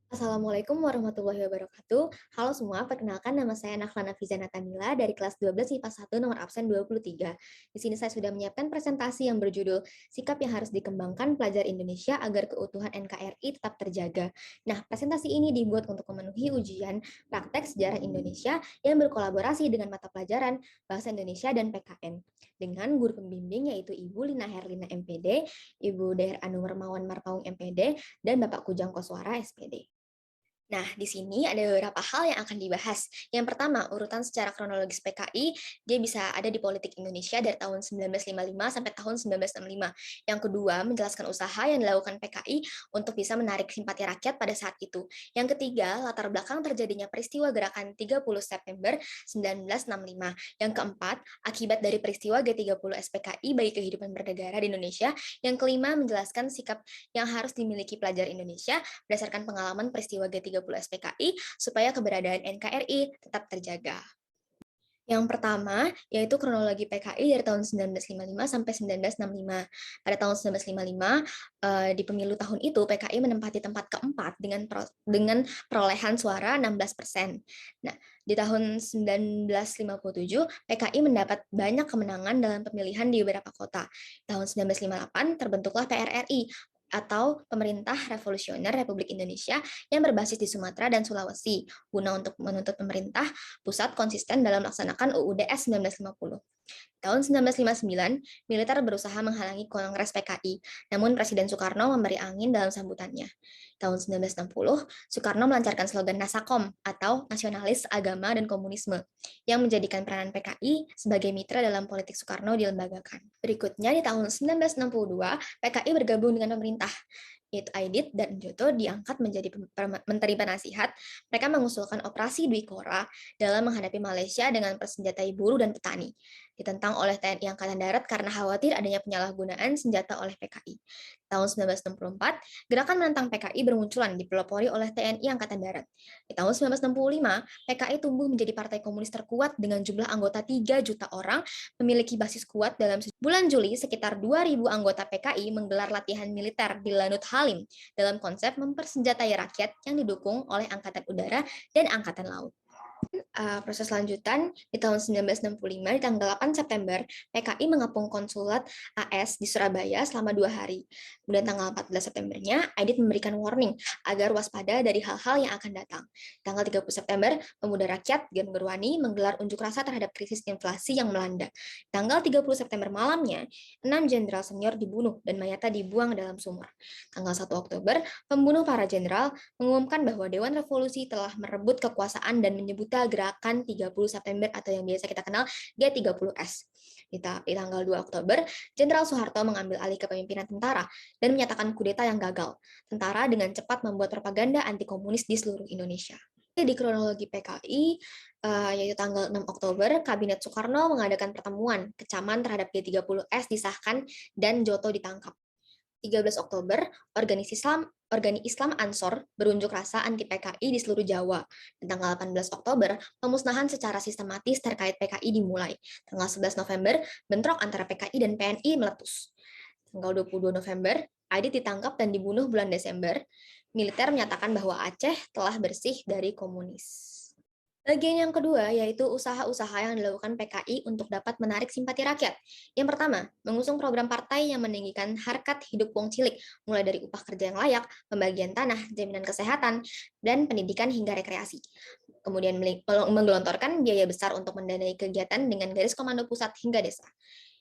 Assalamualaikum warahmatullahi wabarakatuh. Halo semua, perkenalkan nama saya Nahlana Fiza Natanila dari kelas 12 IPA 1 nomor absen 23. Di sini saya sudah menyiapkan presentasi yang berjudul Sikap yang harus dikembangkan pelajar Indonesia agar keutuhan NKRI tetap terjaga. Nah, presentasi ini dibuat untuk memenuhi ujian praktek sejarah Indonesia yang berkolaborasi dengan mata pelajaran Bahasa Indonesia dan PKN. Dengan guru pembimbing yaitu Ibu Lina Herlina MPD, Ibu Daher Anu Mermawan Marpaung MPD, dan Bapak Kujang Koswara SPD. Nah, di sini ada beberapa hal yang akan dibahas. Yang pertama, urutan secara kronologis PKI, dia bisa ada di politik Indonesia dari tahun 1955 sampai tahun 1965. Yang kedua, menjelaskan usaha yang dilakukan PKI untuk bisa menarik simpati rakyat pada saat itu. Yang ketiga, latar belakang terjadinya peristiwa gerakan 30 September 1965. Yang keempat, akibat dari peristiwa G30 SPKI bagi kehidupan bernegara di Indonesia. Yang kelima, menjelaskan sikap yang harus dimiliki pelajar Indonesia berdasarkan pengalaman peristiwa G30 SPKI supaya keberadaan NKRI tetap terjaga. Yang pertama, yaitu kronologi PKI dari tahun 1955 sampai 1965. Pada tahun 1955, di pemilu tahun itu, PKI menempati tempat keempat dengan perolehan suara 16%. Nah, di tahun 1957, PKI mendapat banyak kemenangan dalam pemilihan di beberapa kota. Tahun 1958, terbentuklah PRRI, atau Pemerintah Revolusioner Republik Indonesia yang berbasis di Sumatera dan Sulawesi, guna untuk menuntut pemerintah pusat konsisten dalam melaksanakan UUDS 1950. Tahun 1959, militer berusaha menghalangi Kongres PKI, namun Presiden Soekarno memberi angin dalam sambutannya. Tahun 1960, Soekarno melancarkan slogan Nasakom atau Nasionalis, Agama, dan Komunisme, yang menjadikan peranan PKI sebagai mitra dalam politik Soekarno dilembagakan. Berikutnya, di tahun 1962, PKI bergabung dengan pemerintah, yaitu Aidit dan Joto diangkat menjadi menteri penasihat. Mereka mengusulkan operasi Dwi Kora dalam menghadapi Malaysia dengan persenjatai buruh dan petani. Ditentang oleh TNI Angkatan Darat karena khawatir adanya penyalahgunaan senjata oleh PKI. Tahun 1964, gerakan menentang PKI bermunculan dipelopori oleh TNI Angkatan Darat. Di tahun 1965, PKI tumbuh menjadi partai komunis terkuat dengan jumlah anggota 3 juta orang, memiliki basis kuat dalam bulan Juli, sekitar 2.000 anggota PKI menggelar latihan militer di Lanut Halim dalam konsep mempersenjatai rakyat yang didukung oleh Angkatan Udara dan Angkatan Laut. Proses lanjutan di tahun 1965 di tanggal 8 September PKI mengepung konsulat AS di Surabaya selama 2 hari. Kemudian tanggal 14 Septembernya Aidit memberikan warning agar waspada dari hal-hal yang akan datang. Tanggal 30 September Pemuda Rakyat Gen Berwani menggelar unjuk rasa terhadap krisis inflasi yang melanda. Tanggal 30 September malamnya 6 jenderal senior dibunuh dan mayatnya dibuang dalam sumur. Tanggal 1 Oktober pembunuh para jenderal mengumumkan bahwa Dewan Revolusi telah merebut kekuasaan dan menyebutnya Gerakan 30 September atau yang biasa kita kenal G30S. Di tanggal 2 Oktober, Jenderal Soeharto mengambil alih kepemimpinan tentara dan menyatakan kudeta yang gagal. Tentara dengan cepat membuat propaganda anti-komunis di seluruh Indonesia. Di kronologi PKI, yaitu tanggal 6 Oktober, Kabinet Soekarno mengadakan pertemuan, kecaman terhadap G30S disahkan dan Joto ditangkap. 13 Oktober, Organi Islam Ansor berunjuk rasa anti PKI di seluruh Jawa. Dan tanggal 18 Oktober, pemusnahan secara sistematis terkait PKI dimulai. Tanggal 11 November, bentrok antara PKI dan PNI meletus. Tanggal 22 November, Aidit ditangkap dan dibunuh bulan Desember. Militer menyatakan bahwa Aceh telah bersih dari komunis. Bagian yang kedua yaitu usaha-usaha yang dilakukan PKI untuk dapat menarik simpati rakyat. Yang pertama, mengusung program partai yang meninggikan harkat hidup wong cilik, mulai dari upah kerja yang layak, pembagian tanah, jaminan kesehatan, dan pendidikan hingga rekreasi. Kemudian menggelontorkan biaya besar untuk mendanai kegiatan dengan garis komando pusat hingga desa.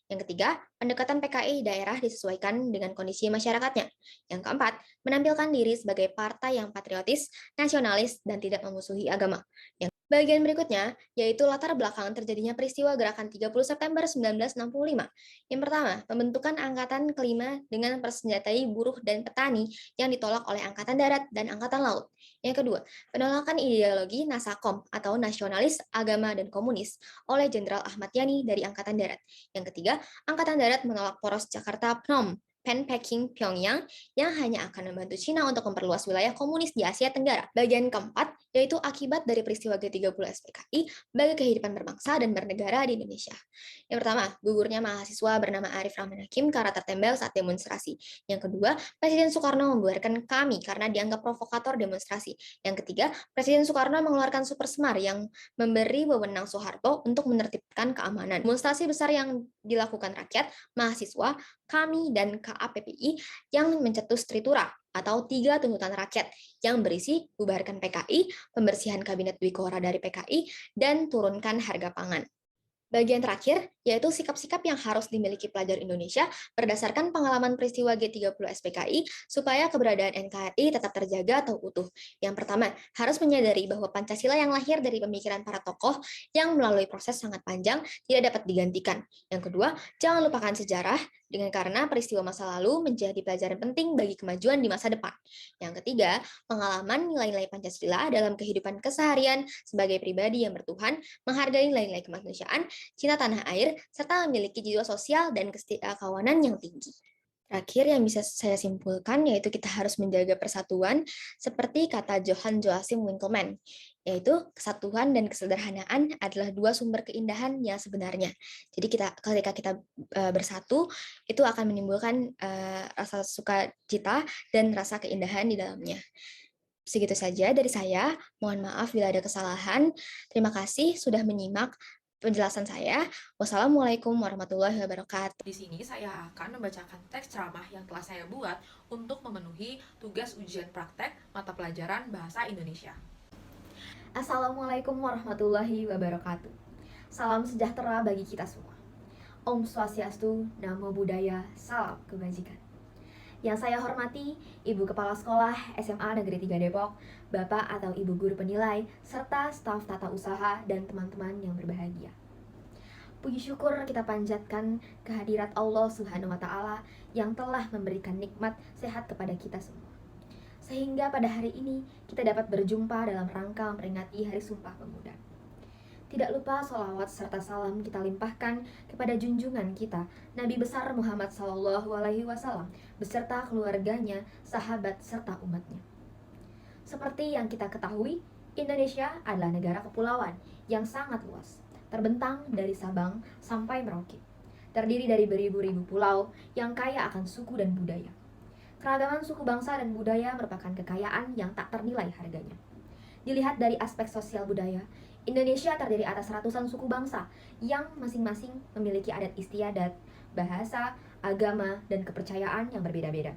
Yang ketiga, pendekatan PKI daerah disesuaikan dengan kondisi masyarakatnya. Yang keempat, menampilkan diri sebagai partai yang patriotis, nasionalis, dan tidak memusuhi agama. Bagian berikutnya, yaitu latar belakang terjadinya peristiwa Gerakan 30 September 1965. Yang pertama, pembentukan Angkatan Kelima dengan persenjatai buruh dan petani yang ditolak oleh Angkatan Darat dan Angkatan Laut. Yang kedua, penolakan ideologi Nasakom atau Nasionalis, Agama, dan Komunis oleh Jenderal Ahmad Yani dari Angkatan Darat. Yang ketiga, Angkatan Darat menolak poros Jakarta Phnom Penh Peking Pyongyang yang hanya akan membantu Cina untuk memperluas wilayah komunis di Asia Tenggara. Bagian keempat, yaitu akibat dari peristiwa G30 SPKI bagi kehidupan berbangsa dan bernegara di Indonesia. Yang pertama, gugurnya mahasiswa bernama Arif Rahman Hakim karena tertembak saat demonstrasi. Yang kedua, Presiden Soekarno membubarkan KAMI karena dianggap provokator demonstrasi. Yang ketiga, Presiden Soekarno mengeluarkan Super Semar yang memberi wewenang Soeharto untuk menertibkan keamanan. Demonstrasi besar yang dilakukan rakyat, mahasiswa, KAMI, dan KAPPI yang mencetus Tritura atau tiga tuntutan rakyat yang berisi bubarkan PKI, pembersihan kabinet Dwi Korah dari PKI, dan turunkan harga pangan. Bagian terakhir, yaitu sikap-sikap yang harus dimiliki pelajar Indonesia berdasarkan pengalaman peristiwa G30 SPKI supaya keberadaan NKRI tetap terjaga atau utuh. Yang pertama, harus menyadari bahwa Pancasila yang lahir dari pemikiran para tokoh yang melalui proses sangat panjang tidak dapat digantikan. Yang kedua, jangan lupakan sejarah dengan karena peristiwa masa lalu menjadi pelajaran penting bagi kemajuan di masa depan. Yang ketiga, pengalaman nilai-nilai Pancasila dalam kehidupan keseharian sebagai pribadi yang bertuhan, menghargai nilai-nilai kemanusiaan, cinta tanah air, serta memiliki jiwa sosial dan kawanan yang tinggi. Terakhir yang bisa saya simpulkan yaitu kita harus menjaga persatuan seperti kata Johann Joachim Winckelmann, yaitu kesatuan dan kesederhanaan adalah dua sumber keindahan yang sebenarnya. Jadi ketika kita bersatu itu akan menimbulkan rasa sukacita dan rasa keindahan di dalamnya. Segitu saja dari saya. Mohon maaf bila ada kesalahan. Terima kasih sudah menyimak penjelasan saya. Wassalamualaikum warahmatullahi wabarakatuh. Di sini saya akan membacakan teks ceramah yang telah saya buat untuk memenuhi tugas ujian praktek mata pelajaran Bahasa Indonesia. Assalamualaikum warahmatullahi wabarakatuh. Salam sejahtera bagi kita semua. Om Swastiastu, Namo Buddhaya, Salam Kebajikan. Yang saya hormati Ibu Kepala Sekolah SMA Negeri 3 Depok, Bapak atau Ibu Guru Penilai, serta staf tata usaha dan teman-teman yang berbahagia. Puji syukur kita panjatkan kehadirat Allah Subhanahu wa Ta'ala yang telah memberikan nikmat sehat kepada kita semua. Sehingga pada hari ini kita dapat berjumpa dalam rangka memperingati Hari Sumpah Pemuda. Tidak lupa sholawat serta salam kita limpahkan kepada junjungan kita Nabi besar Muhammad SAW beserta keluarganya, sahabat serta umatnya. Seperti yang kita ketahui, Indonesia adalah negara kepulauan yang sangat luas, terbentang dari Sabang sampai Merauke. Terdiri dari beribu-ribu pulau yang kaya akan suku dan budaya. Keragaman suku bangsa dan budaya merupakan kekayaan yang tak ternilai harganya. Dilihat dari aspek sosial budaya, Indonesia terdiri atas ratusan suku bangsa yang masing-masing memiliki adat istiadat, bahasa, agama, dan kepercayaan yang berbeda-beda,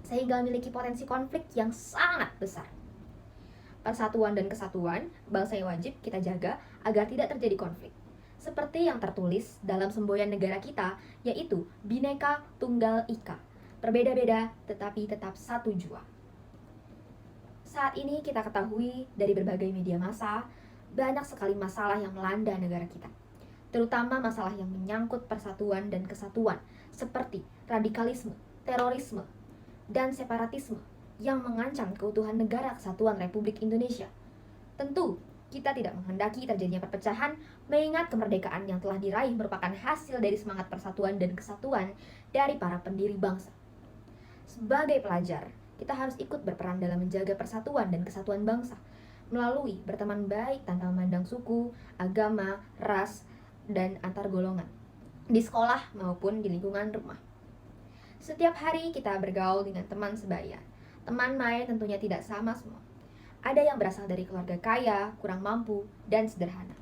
sehingga memiliki potensi konflik yang sangat besar. Persatuan dan kesatuan bangsa yang wajib kita jaga agar tidak terjadi konflik. Seperti yang tertulis dalam semboyan negara kita, yaitu Bhinneka Tunggal Ika, berbeda-beda tetapi tetap satu jua. Saat ini kita ketahui dari berbagai media massa, banyak sekali masalah yang melanda negara kita, terutama masalah yang menyangkut persatuan dan kesatuan, seperti radikalisme, terorisme, dan separatisme yang mengancam keutuhan negara kesatuan Republik Indonesia. Tentu, kita tidak menghendaki terjadinya perpecahan, mengingat kemerdekaan yang telah diraih merupakan hasil dari semangat persatuan dan kesatuan dari para pendiri bangsa. Sebagai pelajar, kita harus ikut berperan dalam menjaga persatuan dan kesatuan bangsa, melalui berteman baik tanpa memandang suku, agama, ras, dan antar golongan, di sekolah maupun di lingkungan rumah. Setiap hari kita bergaul dengan teman sebaya. Teman main tentunya tidak sama semua. Ada yang berasal dari keluarga kaya, kurang mampu, dan sederhana.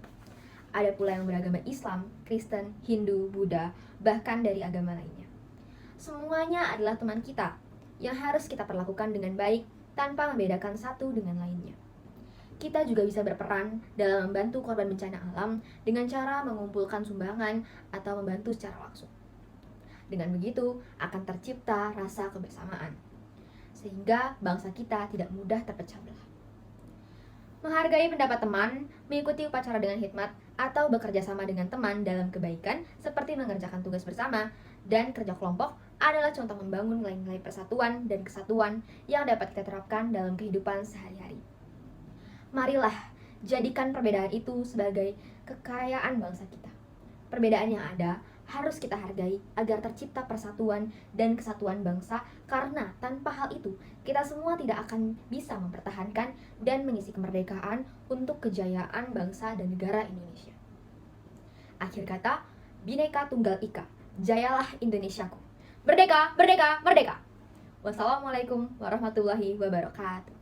Ada pula yang beragama Islam, Kristen, Hindu, Buddha, bahkan dari agama lainnya. Semuanya adalah teman kita yang harus kita perlakukan dengan baik tanpa membedakan satu dengan lainnya. Kita juga bisa berperan dalam membantu korban bencana alam dengan cara mengumpulkan sumbangan atau membantu secara langsung. Dengan begitu akan tercipta rasa kebersamaan, sehingga bangsa kita tidak mudah terpecah belah. Menghargai pendapat teman, mengikuti upacara dengan hikmat, atau bekerja sama dengan teman dalam kebaikan seperti mengerjakan tugas bersama dan kerja kelompok adalah contoh membangun nilai-nilai persatuan dan kesatuan yang dapat kita terapkan dalam kehidupan sehari-hari. Marilah jadikan perbedaan itu sebagai kekayaan bangsa kita. Perbedaan yang ada harus kita hargai agar tercipta persatuan dan kesatuan bangsa, karena tanpa hal itu kita semua tidak akan bisa mempertahankan dan mengisi kemerdekaan untuk kejayaan bangsa dan negara Indonesia. Akhir kata, Bhinneka Tunggal Ika, jayalah Indonesiaku. Merdeka, merdeka, merdeka. Wassalamualaikum warahmatullahi wabarakatuh.